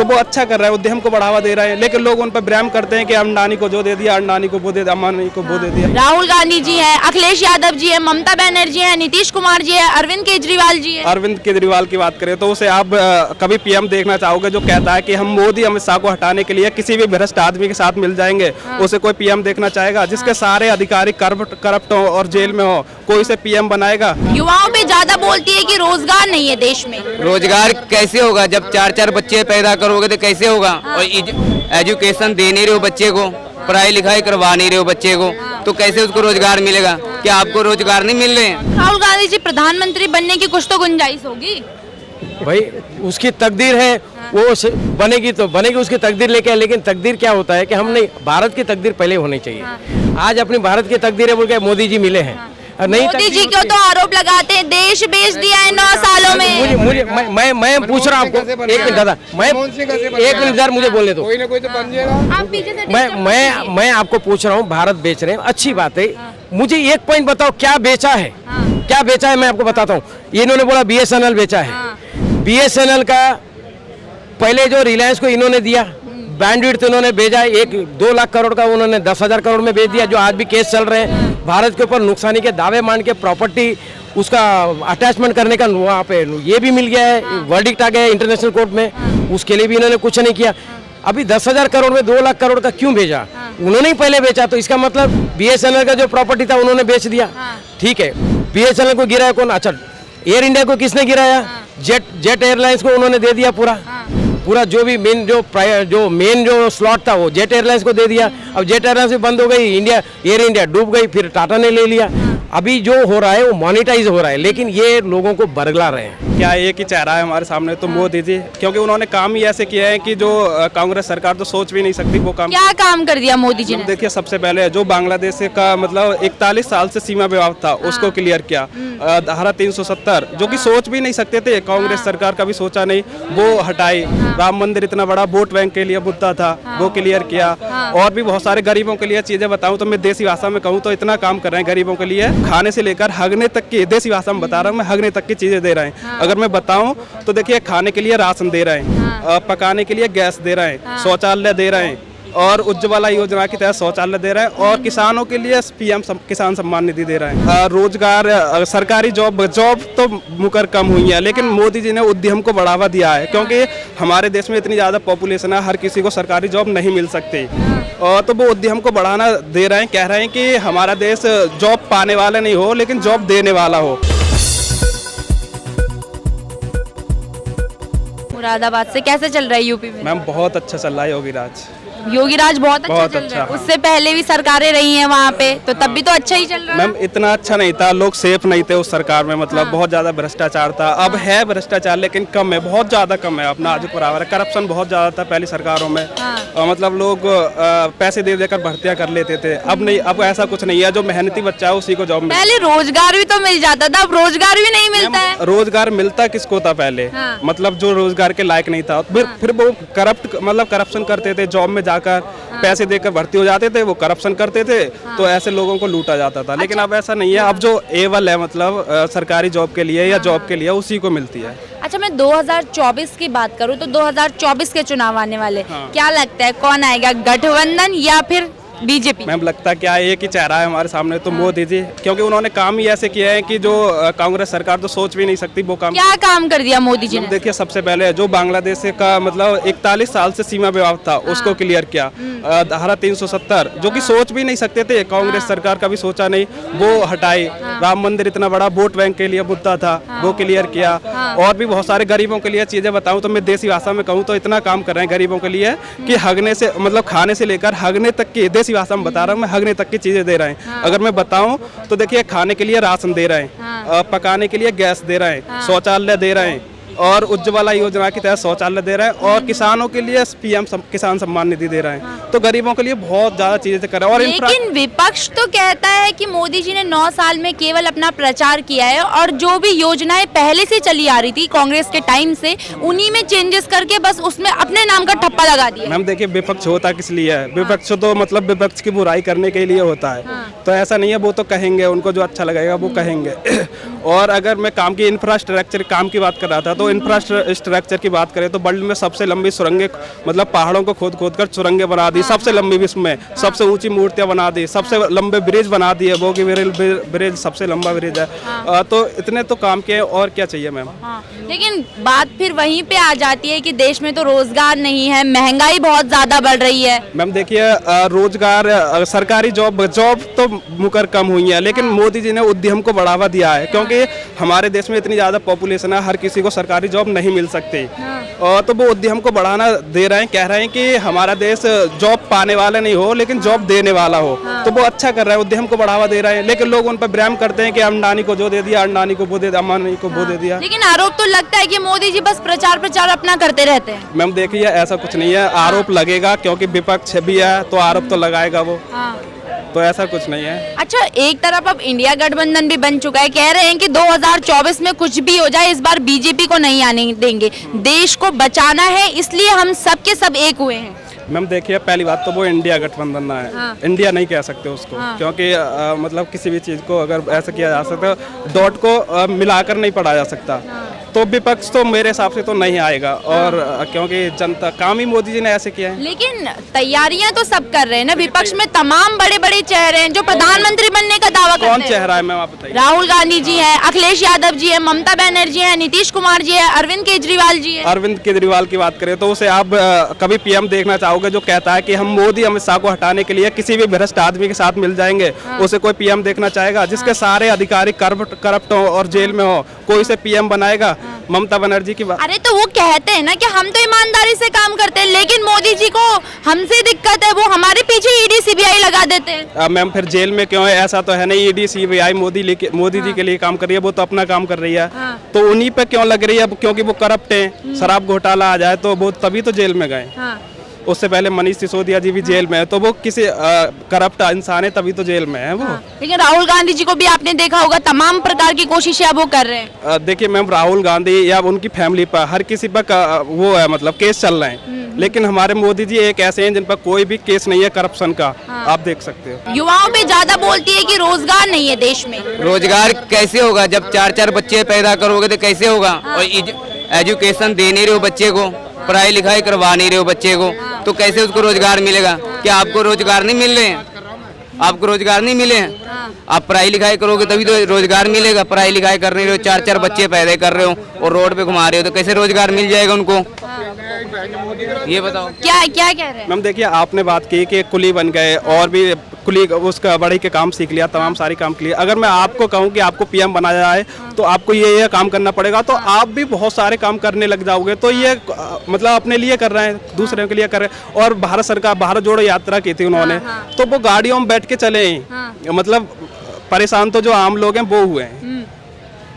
वो अच्छा कर रहा है, उद्यम को बढ़ावा दे रहे हैं, लेकिन लोग उन पर ब्राम करते हैं कि अंबानी को जो दे दिया, अंबानी को वो दे दिया, अंबानी को वो दे दिया। राहुल गांधी जी है, अखिलेश यादव जी है, ममता बनर्जी है, नीतीश कुमार जी है, अरविंद केजरीवाल जी है। अरविंद केजरीवाल की बात करें तो उसे आप कभी पीएम देखना चाहोगे जो कहता है कि हम मोदी अमित शाह को हटाने के लिए किसी भी भ्रष्ट आदमी के साथ मिल जाएंगे? उसे कोई पीएम देखना चाहेगा? जिसके सारे अधिकारी करप्ट हो और जेल में हो, कोई से पीएम बनाएगा? युवाओं पे ज्यादा बोलती है कि रोजगार नहीं है देश में। रोजगार कैसे होगा जब 4-4 बच्चे पैदा करोगे तो कैसे होगा? और एजुकेशन दे नहीं रहे हो बच्चे को, पढ़ाई लिखाई करवा नहीं रहे हो बच्चे को, तो कैसे उसको रोजगार मिलेगा? क्या आपको रोजगार नहीं मिल रहे हैं? राहुल गांधी जी प्रधानमंत्री बनने की कुछ तो गुंजाइश होगी भाई, उसकी तकदीर है, वो बनेगी तो बनेगी, उसकी तकदीर लेके आए। लेकिन तकदीर क्या होता है कि हम नहीं, भारत की तकदीर पहले होनी चाहिए। आज अपनी भारत की तकदीर है बोल के मोदी जी मिले हैं। नहीं, मोदी जी क्यों तो आरोप लगाते हैं देश बेच दिया है 9 सालों में। मुझे मैं पूछ रहा हूँ आपको, एक मिनट दादा, मैं एक मिनट यार, मुझे बोलने दो। कोई ना कोई तो बन जाएगा। आप पीछे से मैं आपको पूछ रहा हूँ, भारत बेच रहे हैं, अच्छी बात है। मुझे एक पॉइंट बताओ, क्या बेचा है? क्या बेचा है मैं आपको बताता हूँ। इन्होंने बोला BSNL बेचा है। BSNL का पहले जो रिलायंस को इन्होंने दिया, बैंडविड्थ इन्होंने भेजा 1-2 लाख करोड़ का, उन्होंने 10,000 करोड़ में बेच दिया, जो आज भी केस चल रहे हैं। भारत के ऊपर नुकसानी के दावे मान के प्रॉपर्टी उसका अटैचमेंट करने का वहाँ पे ये भी मिल गया है, वर्डिक्ट आ गया है इंटरनेशनल कोर्ट में, उसके लिए भी इन्होंने कुछ नहीं किया। अभी 10,000 करोड़ में 2 लाख करोड़ का क्यों भेजा? उन्होंने ही पहले बेचा, तो इसका मतलब BSNL का जो प्रॉपर्टी था उन्होंने बेच दिया। ठीक है, BSNL को गिराया कौन? अच्छा, एयर इंडिया को किसने गिराया? जेट एयरलाइंस को उन्होंने दे दिया पूरा जो भी मेन जो स्लॉट था वो जेट एयरलाइंस को दे दिया। अब जेट एयरलाइंस भी बंद हो गई, एयर इंडिया डूब गई, फिर टाटा ने ले लिया। अभी जो हो रहा है वो मोनेटाइज हो रहा है, लेकिन ये लोगों को बरगला रहे हैं। क्या एक ही चेहरा है हमारे सामने, तो मोदी जी, क्योंकि उन्होंने काम ही ऐसे किया है कि जो कांग्रेस सरकार तो सोच भी नहीं सकती वो काम। क्या काम कर दिया मोदी जी ने? देखिए, सबसे पहले जो बांग्लादेश का मतलब 41 साल से सीमा विवाद था उसको क्लियर किया। धारा 370 जो कि सोच भी नहीं सकते थे, कांग्रेस सरकार का भी सोचा नहीं, वो हटाई। राम मंदिर इतना बड़ा वोट बैंक के लिए मुद्दा था, वो क्लियर किया। और भी बहुत सारे गरीबों के लिए चीजें बताऊं तो मैं देसी भाषा में कहूँ तो इतना काम कर रहे हैं गरीबों के लिए, खाने से लेकर हगने तक की, देसी भाषा में बता रहा हूँ मैं, हगने तक की चीजें दे रहे हैं। अगर मैं बताऊं तो देखिए, खाने के लिए राशन दे रहे हैं, पकाने के लिए गैस दे रहे हैं, शौचालय दे रहे हैं, और उज्ज्वला योजना के तहत शौचालय दे रहे हैं, और किसानों के लिए PM किसान सम्मान निधि दे रहे हैं। रोजगार, सरकारी जॉब तो मुकर कम हुई है, लेकिन मोदी जी ने उद्यम को बढ़ावा दिया है, क्योंकि हमारे देश में इतनी ज़्यादा पॉपुलेशन है, हर किसी को सरकारी जॉब नहीं मिल सकती। और तो वो उद्यम को बढ़ाना दे रहे हैं, कह रहे हैं कि हमारा देश जॉब पाने वाला नहीं हो, लेकिन जॉब देने वाला हो। मुरादाबाद से कैसे चल रहा है यूपी में? मैम, बहुत अच्छा चल रहा है योगी राज। योगी राज बहुत अच्छा चल रहा है। उससे पहले भी सरकारें रही हैं वहाँ पे, तो तब भी तो अच्छा ही चल रहा है। मैम, इतना अच्छा नहीं था, लोग सेफ नहीं थे उस सरकार में, मतलब बहुत ज्यादा भ्रष्टाचार था। अब है भ्रष्टाचार, लेकिन कम है, बहुत ज्यादा कम है, अपना नाजुक बराबर है। करप्शन बहुत ज्यादा था पहली सरकारों में, मतलब लोग पैसे दे देकर भर्तियां कर लेते थे। अब नहीं, अब ऐसा कुछ नहीं है, जो मेहनती बच्चा है उसी को जॉब मिलती है। पहले रोजगार भी तो मिल जाता था, अब रोजगार भी नहीं मिलता है। रोजगार मिलता किसको था पहले? मतलब जो रोजगार के लायक नहीं था, फिर वो करप्शन करते थे, जॉब में जाकर पैसे देकर भर्ती हो जाते थे, वो करप्शन करते थे, तो ऐसे लोगों को लूटा जाता था। लेकिन अब ऐसा नहीं है, अब जो एवल है मतलब सरकारी जॉब के लिए या जॉब के लिए, उसी को मिलती है। अच्छा, मैं 2024 की बात करूं तो 2024 के चुनाव आने वाले, क्या लगता है कौन आएगा, गठबंधन या फिर बीजेपी? मैम, लगता क्या है, एक ही चेहरा है हमारे सामने, तो मोदी जी, क्योंकि उन्होंने काम ही ऐसे किया है कि जो कांग्रेस सरकार तो सोच भी नहीं सकती वो काम। क्या काम कर दिया मोदी जी ने? देखिए, सबसे पहले जो बांग्लादेश का मतलब 41 साल से सीमा विवाद था उसको क्लियर किया। धारा 370 जो कि सोच भी नहीं सकते थे, कांग्रेस सरकार का भी सोचा नहीं, वो हटाई। राम मंदिर इतना बड़ा वोट बैंक के लिए मुद्दा था, वो क्लियर किया। और भी बहुत सारे गरीबों के लिए चीजें बताऊं तो मैं देसी भाषा में कहूँ तो इतना काम कर रहे हैं गरीबों के लिए कि हगने से मतलब खाने से लेकर हगने तक की, देसी भाषा में बता रहा हूँ मैं, हगने तक की चीजें दे रहे हैं। अगर मैं बताऊं तो देखिए, खाने के लिए राशन दे रहे हैं, पकाने के लिए गैस दे रहे हैं, शौचालय दे रहे हैं, और उज्ज्वला योजना के तहत शौचालय दे रहे हैं, और किसानों के लिए PM किसान सम्मान निधि दे रहे हैं। तो गरीबों के लिए बहुत ज्यादा चीजें कर रहे हैं। और लेकिन विपक्ष तो कहता है कि मोदी जी ने 9 साल में केवल अपना प्रचार किया है, और जो भी योजनाएं पहले से चली आ रही थी कांग्रेस के टाइम से, उन्हीं में चेंजेस करके बस उसमें अपने नाम का ठप्पा लगा दिया। मैम, देखिए, विपक्ष होता किस लिए है? विपक्ष तो मतलब विपक्ष की बुराई करने के लिए होता है। तो ऐसा नहीं है, वो तो कहेंगे, उनको जो अच्छा लगेगा वो कहेंगे। और अगर मैं काम की इंफ्रास्ट्रक्चर काम की बात कर रहा था, तो तो इंफ्रास्ट्रक्चर की बात करें तो वर्ल्ड में सबसे लंबी सुरंगें, मतलब पहाड़ों को खोद खोद कर सुरंगें बना दी, सबसे लंबी विश्व में, सबसे ऊंची मूर्तियां बना दी, सबसे लंबे ब्रिज बना दिए, बोगीबील ब्रिज सबसे लंबा ब्रिज है। तो इतने तो काम किए, और क्या चाहिए मैम। लेकिन बात फिर वहीं पे आ जाती है कि देश में तो रोजगार नहीं है, महंगाई बहुत ज्यादा बढ़ रही है। मैम देखिए, रोजगार, सरकारी जॉब तो मुकर कम हुई है, लेकिन मोदी जी ने उद्यम को बढ़ावा दिया है, क्योंकि हमारे देश में इतनी ज़्यादा पॉपुलेशन है, हर किसी को सरकारी जॉब नहीं मिल सकती। और तो वो उद्यम को बढ़ाना दे रहे हैं, कह रहे हैं कि हमारा देश जॉब पाने वाला नहीं हो लेकिन जॉब देने वाला हो। तो वो अच्छा कर रहा है, उद्यम को बढ़ावा दे रहे हैं, लेकिन लोग उन पर ब्लेम करते हैं कि अम्बानी को जो दे दिया, अडानी को वो दे दिया, अंबानी को वो दे दिया। लेकिन आरोप तो लगता है कि मोदी जी बस प्रचार अपना करते रहते हैं। मैम देखिए, ऐसा कुछ नहीं है, आरोप लगेगा क्योंकि विपक्ष भी है तो आरोप तो लगाएगा वो। तो ऐसा कुछ नहीं है। अच्छा, एक तरफ अब इंडिया गठबंधन भी बन चुका है, कह रहे हैं कि 2024 में कुछ भी हो जाए इस बार बीजेपी को नहीं आने देंगे, देश को बचाना है, इसलिए हम सब के सब एक हुए हैं। मैम देखिए, पहली बात तो वो इंडिया गठबंधन है। इंडिया नहीं कह सकते उसको, क्योंकि मतलब किसी भी चीज़ को अगर ऐसा किया जा सकता है, डॉट को मिलाकर नहीं पढ़ा जा सकता। तो विपक्ष तो मेरे हिसाब से तो नहीं आएगा, और क्योंकि जनता काम ही मोदी जी ने ऐसे किया है। लेकिन तैयारियां तो सब कर रहे हैं ना, विपक्ष में तमाम बड़े बड़े चेहरे हैं जो प्रधानमंत्री बनने का दावा करते हैं। कौन चेहरा है मैम, आप बताइए। राहुल गांधी जी है, अखिलेश यादव जी है, ममता बनर्जी है, नीतीश कुमार जी है, अरविंद केजरीवाल जी है। अरविंद केजरीवाल की बात करें तो उसे आप कभी पीएम देखना चाहोगे जो कहता है कि हम मोदी अमित शाह को हटाने के लिए किसी भी भ्रष्ट आदमी के साथ मिल जाएंगे? उसे कोई पीएम देखना चाहेगा? जिसके सारे अधिकारी करप्ट हो और जेल में हो, कोई से पीएम बनाएगा? ममता बनर्जी की बात। अरे तो वो कहते हैं ना कि हम तो ईमानदारी से काम करते हैं, लेकिन मोदी जी को हमसे दिक्कत है, वो हमारे पीछे ईडी सीबीआई लगा देते हैं। मैम फिर जेल में क्यों है? ऐसा तो है नहीं ईडी सीबीआई मोदी जी के लिए काम कर रही है, वो तो अपना काम कर रही है। तो उन्हीं पे क्यों लग रही है? क्योंकि वो करप्ट है, शराब घोटाला आ जाए तो वो तभी तो जेल में गए। उससे पहले मनीष सिसोदिया जी भी जेल में है, तो वो किसी करप्ट इंसान है तभी तो जेल में है वो। लेकिन राहुल गांधी जी को भी आपने देखा होगा, तमाम प्रकार की कोशिशें अब वो कर रहे हैं। देखिए मैम, राहुल गांधी या उनकी फैमिली पर हर किसी पर वो है, मतलब केस चल रहे हैं, लेकिन हमारे मोदी जी एक ऐसे हैं जिन पर कोई भी केस नहीं है करप्शन का। आप देख सकते हो। युवाओं पे ज्यादा बोलती है कि रोजगार नहीं है देश में। रोजगार कैसे होगा जब 4-4 बच्चे पैदा करोगे तो कैसे होगा? और एजुकेशन दे नहीं रहे हो बच्चे को, पढ़ाई लिखाई करवा नहीं रहे हो बच्चे को, तो कैसे उसको रोजगार मिलेगा? क्या आपको रोजगार नहीं मिल रहे हैं? आपको रोजगार नहीं मिले हैं? आप पढ़ाई लिखाई करोगे तभी तो रोजगार मिलेगा। पढ़ाई लिखाई कर नहीं रहे हो, 4-4 बच्चे पैदा कर रहे हो और रोड पे घुमा रहे हो, तो कैसे रोजगार मिल जाएगा उनको? ये बताओ। क्या कह रहे हैं? मैम देखिए, आपने बात की कि कुली बन गए और भी कुली उसका बढ़ई के काम सीख लिया, तमाम सारी काम के लिए। अगर मैं आपको कहूँ कि आपको पीएम बनाया जाए तो आपको ये काम करना पड़ेगा, तो आप भी बहुत सारे काम करने लग जाओगे। तो ये मतलब अपने लिए कर रहे हैं, दूसरे के लिए कर रहे हैं। और भारत सरकार भारत जोड़ो यात्रा की थी उन्होंने, तो वो गाड़ियों में बैठ के चले, मतलब परेशान तो जो आम लोग हैं वो हुए हैं।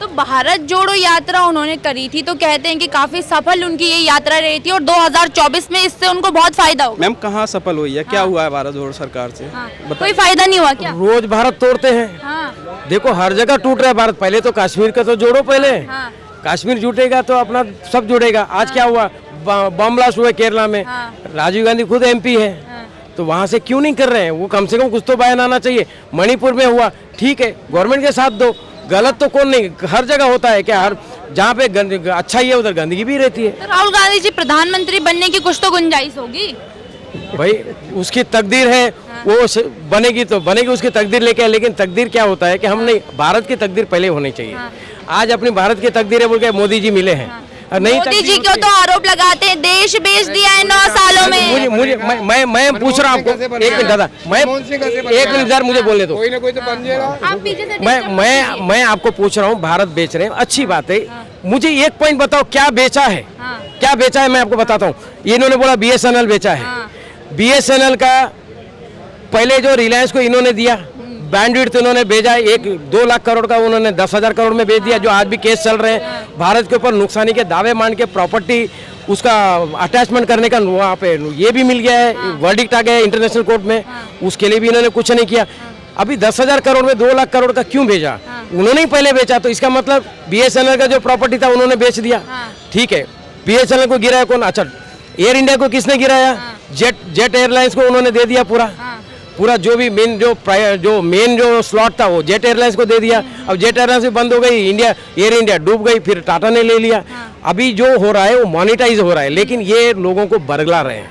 तो भारत जोड़ो यात्रा उन्होंने करी थी, तो कहते हैं कि काफी सफल उनकी ये यात्रा रही थी और 2024 में इससे उनको बहुत फायदा होगा। मैम कहाँ सफल हुई है? क्या हुआ है भारत जोड़ो सरकार से? कोई फायदा नहीं हुआ क्या? रोज भारत तोड़ते हैं। देखो हर जगह टूट रहा है भारत। पहले तो कश्मीर का तो जोड़ो, पहले कश्मीर जुटेगा तो अपना सब जुड़ेगा। आज क्या हुआ? बम ब्लास्ट हुआ केरला में। राजीव गांधी खुद एमपी है, तो वहाँ से क्यों नहीं कर रहे हैं? वो कम से कम कुछ तो बयान आना चाहिए। मणिपुर में हुआ, ठीक है, गवर्नमेंट के साथ दो, गलत तो कौन नहीं, हर जगह होता है क्या? हर जहाँ पे अच्छा ही है उधर गंदगी भी रहती है। तो राहुल गांधी जी प्रधानमंत्री बनने की कुछ तो गुंजाइश होगी भाई, उसकी तकदीर है, वो बनेगी तो बनेगी, उसकी तकदीर लेके आए। लेकिन तकदीर क्या होता है कि हम नहीं, भारत की तकदीर पहले होनी चाहिए। आज अपनी भारत की तकदीर है बोल के मोदी जी मिले हैं। नहीं, मोदी जी को तो आरोप लगाते हैं देश बेच दिया है 9 सालों में। मुझे मैं पूछ रहा हूँ आपको, एक मिनट दादा, मैं एक मिनट यार, मुझे बोलने दो। आप पीछे से मैं आपको पूछ रहा हूँ, भारत बेच रहे हैं, अच्छी बात है। मुझे एक पॉइंट बताओ, क्या बेचा है? क्या बेचा है मैं आपको बताता हूँ। इन्होंने बोला BSNL बेचा है। BSNL का पहले जो रिलायंस को इन्होंने दिया बैंडविड्थ, तो इन्होंने भेजा 1-2 लाख करोड़ का, उन्होंने 10,000 करोड़ में बेच दिया, जो आज भी केस चल रहे हैं। भारत के ऊपर नुकसानी के दावे मान के प्रॉपर्टी उसका अटैचमेंट करने का वहाँ पे ये भी मिल गया है, वर्डिक्ट आ गया है इंटरनेशनल कोर्ट में, उसके लिए भी इन्होंने कुछ नहीं किया। अभी 10,000 करोड़ में 2 लाख करोड़ का क्यों भेजा? उन्होंने ही पहले बेचा, तो इसका मतलब BSNL का जो प्रॉपर्टी था उन्होंने बेच दिया। ठीक है, BSNL को गिराया कौन? अच्छा, एयर इंडिया को किसने गिराया? जेट एयरलाइंस को उन्होंने दे दिया पूरा। पूरा जो भी मेन जो स्लॉट था वो जेट एयरलाइंस को दे दिया। अब जेट एयरलाइंस भी बंद हो गई, एयर इंडिया डूब गई, फिर टाटा ने ले लिया। अभी जो हो रहा है वो मोनेटाइज हो रहा है, लेकिन ये लोगों को बरगला रहे हैं।